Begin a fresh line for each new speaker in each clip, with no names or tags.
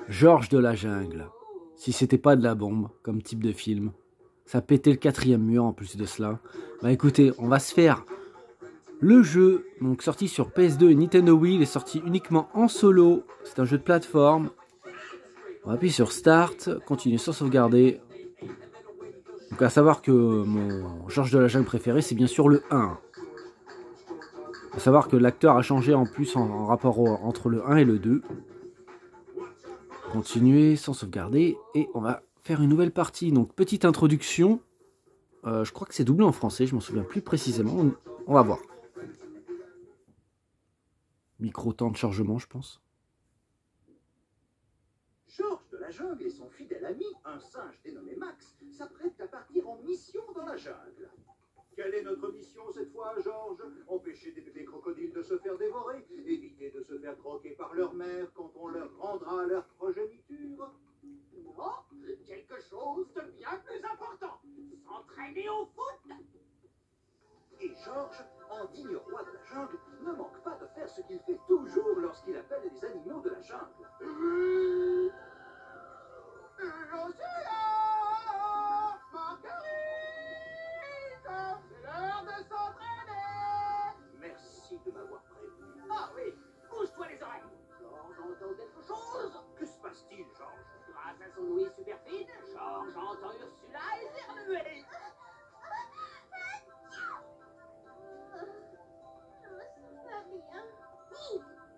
Georges de la jungle. Si c'était pas de la bombe, comme type de film. Ça pétait le 4e mur en plus de cela. Bah écoutez, on va se faire le jeu. Donc sorti sur PS2 et Nintendo Wii. Il est sorti uniquement en solo. C'est un jeu de plateforme. On appuie sur Start. Continue sans sauvegarder. Donc à savoir que mon Georges de la jungle préféré, c'est bien sûr le 1. À savoir que l'acteur a changé en plus en rapport entre le 1 et le 2. Continuer sans sauvegarder et on va faire une nouvelle partie. Donc petite introduction. Je crois que c'est doublé en français, je m'en souviens plus précisément. On va voir. Micro temps de chargement, je pense.
Georges de la jungle et son fidèle ami, un singe dénommé Max, s'apprêtent à partir en mission dans la jungle. Quelle est notre mission cette fois, Georges? Empêcher des bébés crocodiles de se faire dévorer, éviter de se faire croquer par leur mère quand on leur rendra leur progéniture. Non, quelque chose de bien plus important, s'entraîner au foot. Et Georges, en digne roi de la jungle, ne manque pas de faire ce qu'il fait toujours lorsqu'il appelle les animaux de la jungle. Je suis là, Marguerite, c'est l'heure de s'entraîner. Merci de m'avoir prévenu. Ah oui, bouge-toi les oreilles. Georges entend quelque chose. Que se passe-t-il, Georges? Grâce à son ouïe super fine, Georges entend Ursula éternuer.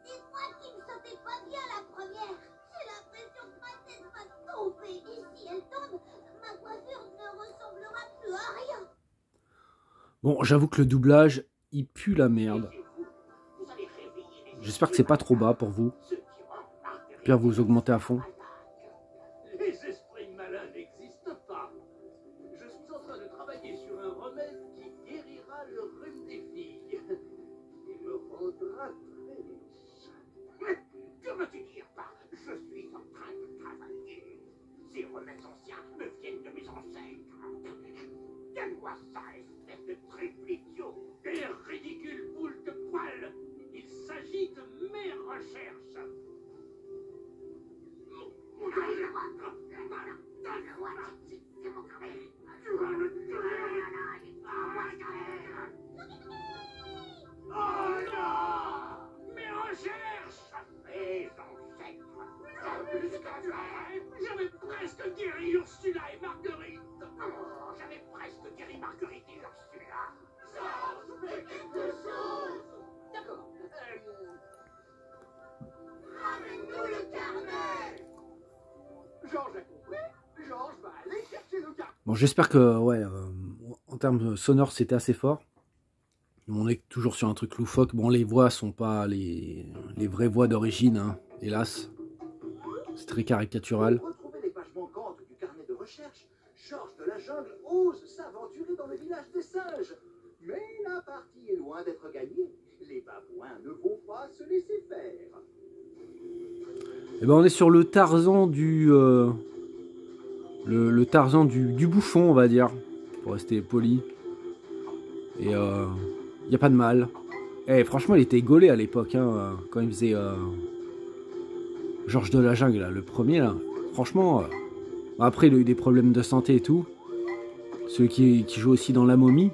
Dis-moi qui ne sentait pas bien la première. J'ai l'impression que ma tête va tomber. Et si elle tombe, ma coiffure ne ressemblera plus à rien.
Bon, j'avoue que le doublage, il pue la merde. J'espère que c'est pas trop bas pour vous. Pierre, vous augmentez à fond.
Les esprits malins n'existent pas. Je suis en train de travailler sur un remède qui guérira le rhume des filles et me rendra très riche. Que veux-tu dire par je suis en train de travailler? Ces remèdes anciens me viennent de mes ancêtres. Donne-moi ça, espèce de triple idiot et ridicule boule de poil. Il s'agit de mes recherches. Oh non! Mes recherches! Mes ancêtres! J'avais presque guéri Ursula et Marguerite! J'avais presque guéri Marguerite et Ursula! Georges, fais quelque chose! D'accord.
Ramène-nous le carnet.
Georges a compris. Georges va aller chercher le carnet.
Bon, j'espère que, ouais, en termes sonores, c'était assez fort. On est toujours sur un truc loufoque. Bon, les voix sont pas les vraies voix d'origine, hein, hélas. C'est très caricatural.
Pour retrouver les pages manquantes du carnet de recherche, Georges de la jungle ose s'aventurer dans le village des singes. Mais la partie est loin d'être gagnée. Les babouins ne vont pas se laisser faire.
Et ben, on est sur le Tarzan du... le Tarzan du bouffon, on va dire. Pour rester poli. Et il n'y a pas de mal. Eh, franchement, il était gaulé à l'époque, hein, quand il faisait Georges de la jungle, là, le premier. Là. Franchement, après, il a eu des problèmes de santé et tout. Celui qui joue aussi dans La Momie.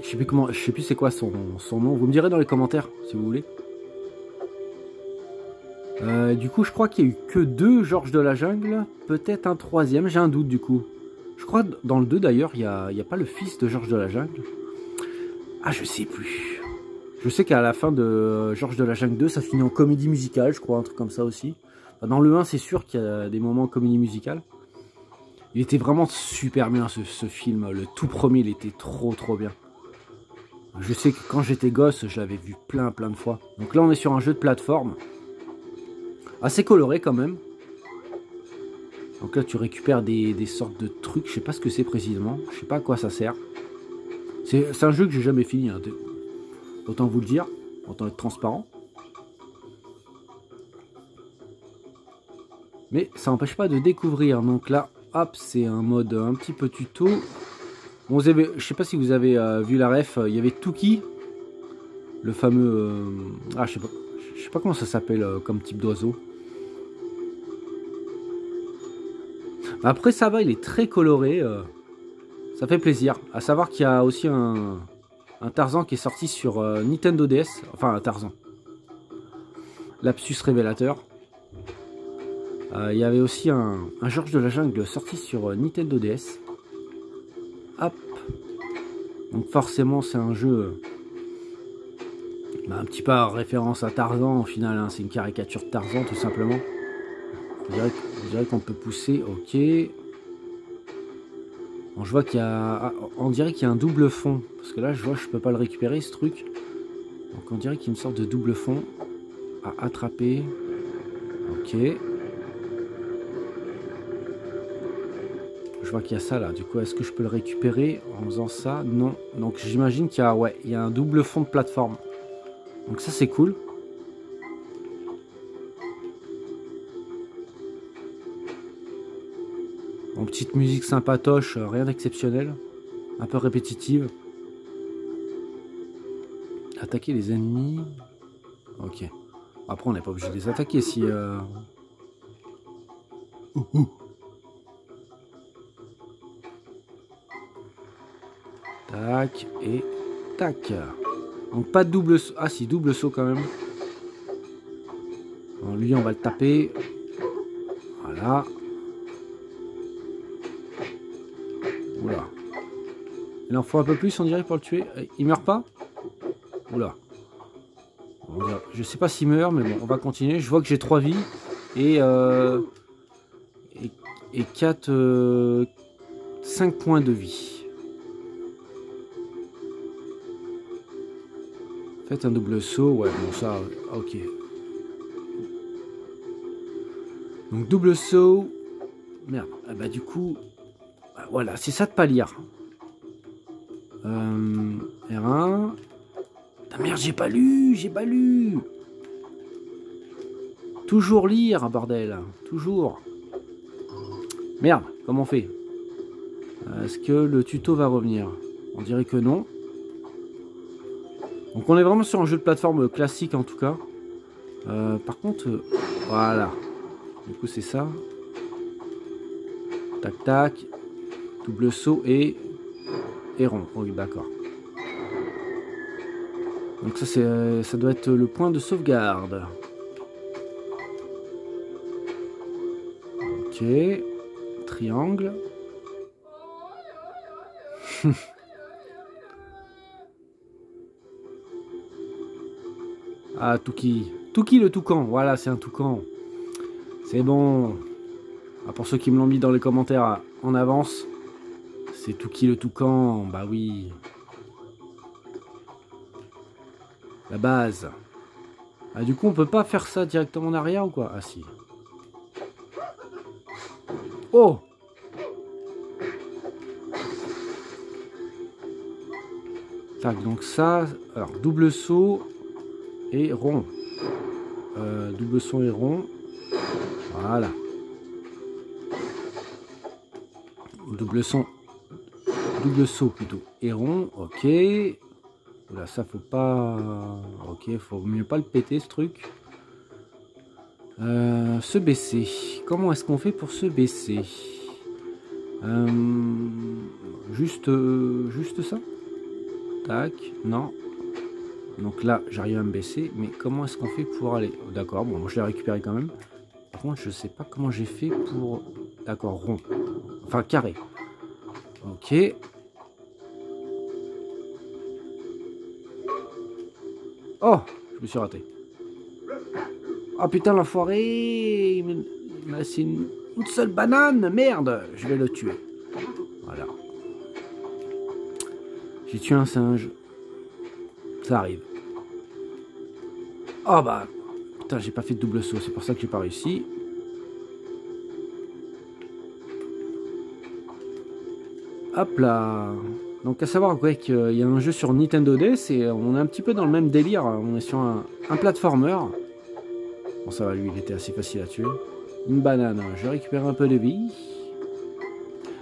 Je sais plus comment, je sais plus c'est quoi son nom. Vous me direz dans les commentaires, si vous voulez. Du coup, je crois qu'il n'y a eu que 2 Georges de la jungle. Peut-être un 3e, j'ai un doute du coup. Je crois que dans le 2 d'ailleurs, il n'y a pas le fils de Georges de la jungle. Ah, je sais plus. Je sais qu'à la fin de Georges de la jungle 2, ça finit en comédie musicale, je crois, un truc comme ça aussi. Dans le 1, c'est sûr qu'il y a des moments en comédie musicale. Il était vraiment super bien ce film. Le tout premier, il était trop bien. Je sais que quand j'étais gosse, je l'avais vu plein de fois. Donc là, on est sur un jeu de plateforme. Assez coloré quand même. Donc là, tu récupères des sortes de trucs. Je sais pas ce que c'est précisément. Je sais pas à quoi ça sert. C'est un jeu que j'ai jamais fini. Hein. Autant vous le dire. Autant être transparent. Mais ça n'empêche pas de découvrir. Donc là, hop, c'est un mode un petit peu tuto. Bon, vous avez, je sais pas si vous avez vu la ref. Il y avait Tuki. Le fameux... je sais pas comment ça s'appelle comme type d'oiseau. Après ça va, il est très coloré. Ça fait plaisir. À savoir qu'il y a aussi un Tarzan qui est sorti sur Nintendo DS. Enfin un Tarzan. Lapsus révélateur. Il y avait aussi un Georges de la Jungle sorti sur Nintendo DS. Hop. Donc forcément c'est un jeu un petit peu en référence à Tarzan au final. Hein. C'est une caricature de Tarzan tout simplement. Je dirais qu'on peut pousser. Ok. Bon, je vois qu'il y a... on dirait qu'il y a un double fond. Parce que là je vois que je peux pas le récupérer ce truc. Donc on dirait qu'il y a une sorte de double fond à attraper. Ok. Je vois qu'il y a ça là. Du coup, est-ce que je peux le récupérer en faisant ça? Non. Donc j'imagine qu'il y a, ouais, il y a un double fond de plateforme. Donc ça c'est cool. Bon, petite musique sympatoche, rien d'exceptionnel. Un peu répétitive. Attaquer les ennemis. Ok. Après on n'est pas obligé de les attaquer si... Tac et tac. Donc pas de double saut. Ah si, double saut quand même. Bon, lui on va le taper. Voilà. Oula. Il en faut un peu plus on dirait pour le tuer. Il meurt pas? Oula. Je sais pas s'il meurt mais bon on va continuer. Je vois que j'ai 3 vies. Et 4... 5 points de vie. Faites un double saut, ouais, bon ça, ok. Donc double saut, merde, ah bah du coup, voilà, c'est ça de pas lire. R1, ah merde, j'ai pas lu. Toujours lire, bordel, toujours. Merde, comment on fait? Est-ce que le tuto va revenir? On dirait que non. Donc on est vraiment sur un jeu de plateforme classique en tout cas. Par contre, voilà. Du coup c'est ça. Tac tac. Double saut et rond. Oui d'accord. Donc ça doit être le point de sauvegarde. Ok. Triangle. Ah, Touki. Touki le toucan. Voilà, c'est un toucan. C'est bon. Ah, pour ceux qui me l'ont mis dans les commentaires en avance, c'est Touki le toucan. Bah oui. La base. Ah, du coup, on peut pas faire ça directement en arrière ou quoi? Ah, si. Oh! Tac, donc ça. Alors, double saut. Et rond. Double saut et rond. Voilà. Double saut plutôt. Et rond. Ok. Là, ça faut pas. Ok, faut mieux pas le péter ce truc. Se baisser. Comment est-ce qu'on fait pour se baisser? Juste ça. Tac. Non. Donc là, j'arrive à me baisser, mais comment est-ce qu'on fait pour aller? D'accord, bon, moi je l'ai récupéré quand même. Par contre, je sais pas comment j'ai fait pour... D'accord, rond. Enfin, carré. Ok. Oh, je me suis raté. Oh putain, l'enfoiré! Il m'a laissé une seule banane, merde! Je vais le tuer. Voilà. J'ai tué un singe. Ça arrive. Oh bah, putain, j'ai pas fait de double saut, c'est pour ça que j'ai pas réussi. Hop là. Donc à savoir ouais, qu'il y a un jeu sur Nintendo DS et on est un petit peu dans le même délire. On est sur un platformer. Bon ça va, lui il était assez facile à tuer. Une banane, je vais récupérer un peu de vie.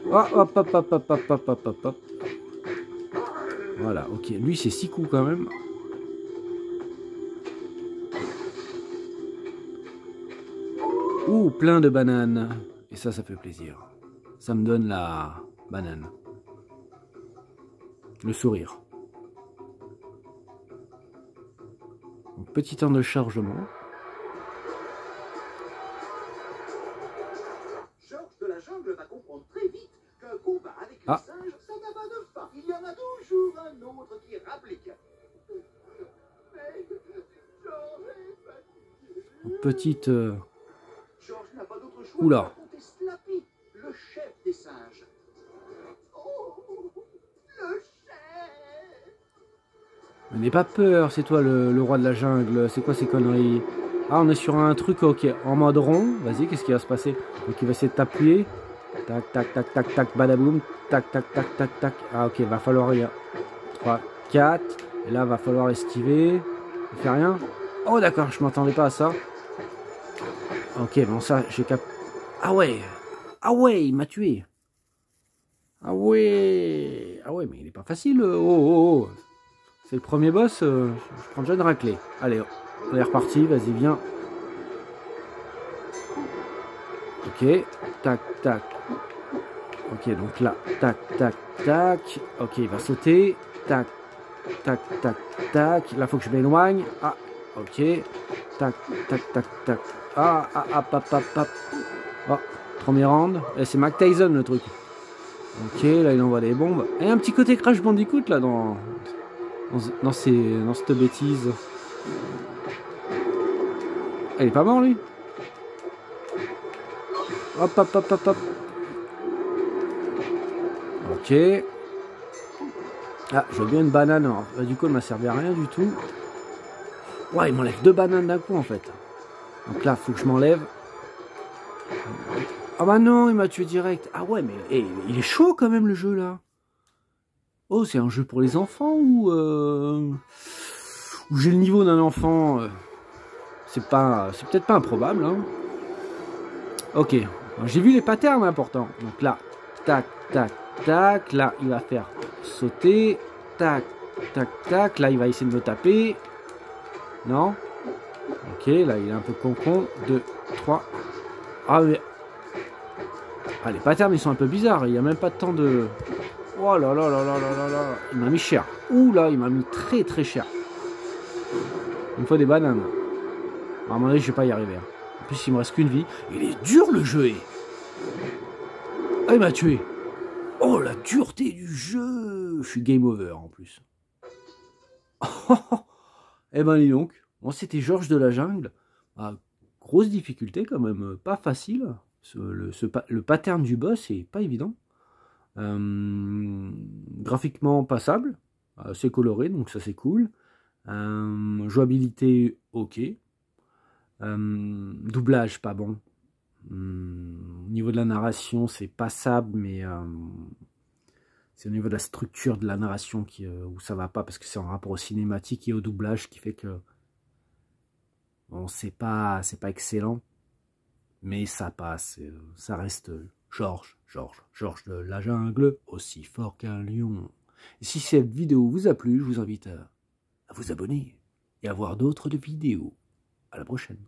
Oh, hop hop hop hop hop hop hop hop hop. Voilà, ok, lui c'est 6 coups quand même. Ouh, plein de bananes. Et ça fait plaisir. ça me donne la banane. Le sourire. Donc, petit temps de chargement.
Georges de la jungle va comprendre très vite qu'un combat avec
Ah.
les singes, ça n'a pas de fin. Il y en a toujours un autre qui rapplique. Mais Georges est fatigué.
Petite...
Georges n'a pas d'autre choix
Oula.
que d'affronter Slappy, le chef des singes. Oh, le chef!
N'aie pas peur, c'est toi le roi de la jungle. C'est quoi ces conneries? Ah, on est sur un truc, ok, en mode rond. Vas-y, qu'est-ce qui va se passer? Donc il va essayer de t'appuyer. Tac, tac, tac, tac, tac, badaboum. Tac, tac, tac, tac, tac. Ah, ok, va falloir y 3, 4. Et là, va falloir esquiver. Il fait rien. Oh, d'accord, je m'attendais pas à ça. Ok, bon, ça, j'ai cap... Ah ouais! Ah ouais, il m'a tué! Ah ouais! Ah ouais, mais il est pas facile. Oh, oh, oh. C'est le premier boss. Je prends déjà une raclée. Allez, on est reparti. Vas-y, viens. Ok. Tac, tac. Ok, donc là. Tac, tac, tac. Ok, il va sauter. Tac, tac, tac, tac. Là, faut que je m'éloigne. Ah, ok. Tac, tac, tac, tac. Ah, ah, hop, hop, hop, hop. Oh, premier round. Et c'est Mac Tyson le truc. Ok, là, il envoie des bombes. Et un petit côté Crash Bandicoot là dans cette bêtise. Elle est pas mort lui. Hop hop hop hop hop. Ok. Ah, je veux bien une banane. Alors, du coup, elle m'a servi à rien du tout. Ouais, il m'enlève 2 bananes d'un coup en fait. Donc là, faut que je m'enlève. Ah bah non, il m'a tué direct. Ah ouais, mais il est chaud quand même le jeu là. Oh, c'est un jeu pour les enfants ou j'ai le niveau d'un enfant. C'est peut-être pas improbable. Hein. Ok, j'ai vu les patterns importants. Donc là, tac, tac, tac. Là, il va faire sauter. Tac, tac, tac. Là, il va essayer de me taper. Non. Ok, là, il est un peu con-con. 2, 3. Ah, mais... Ah, les patterns, ils sont un peu bizarres. Il n'y a même pas de temps de... Oh là là là là là là là. Il m'a mis cher. Ouh là, il m'a mis très très cher. Il me faut des bananes. À un moment donné, je vais pas y arriver. En plus, il me reste qu'une vie. Il est dur le jeu. Ah, il m'a tué. Oh, la dureté du jeu. Je suis game over en plus. Eh ben, dis donc. Bon, c'était Georges de la jungle. Ah, grosse difficulté quand même. Pas facile. Le pattern du boss est pas évident. Graphiquement passable. C'est coloré, donc ça c'est cool. Jouabilité ok. Doublage pas bon. Au niveau de la narration c'est passable, mais c'est au niveau de la structure de la narration où ça va pas, parce que c'est en rapport au cinématique et au doublage qui fait que bon, c'est pas excellent, mais ça passe. Ça reste Georges de la jungle, aussi fort qu'un lion. Et si cette vidéo vous a plu, je vous invite à vous abonner et à voir d'autres vidéos. À la prochaine.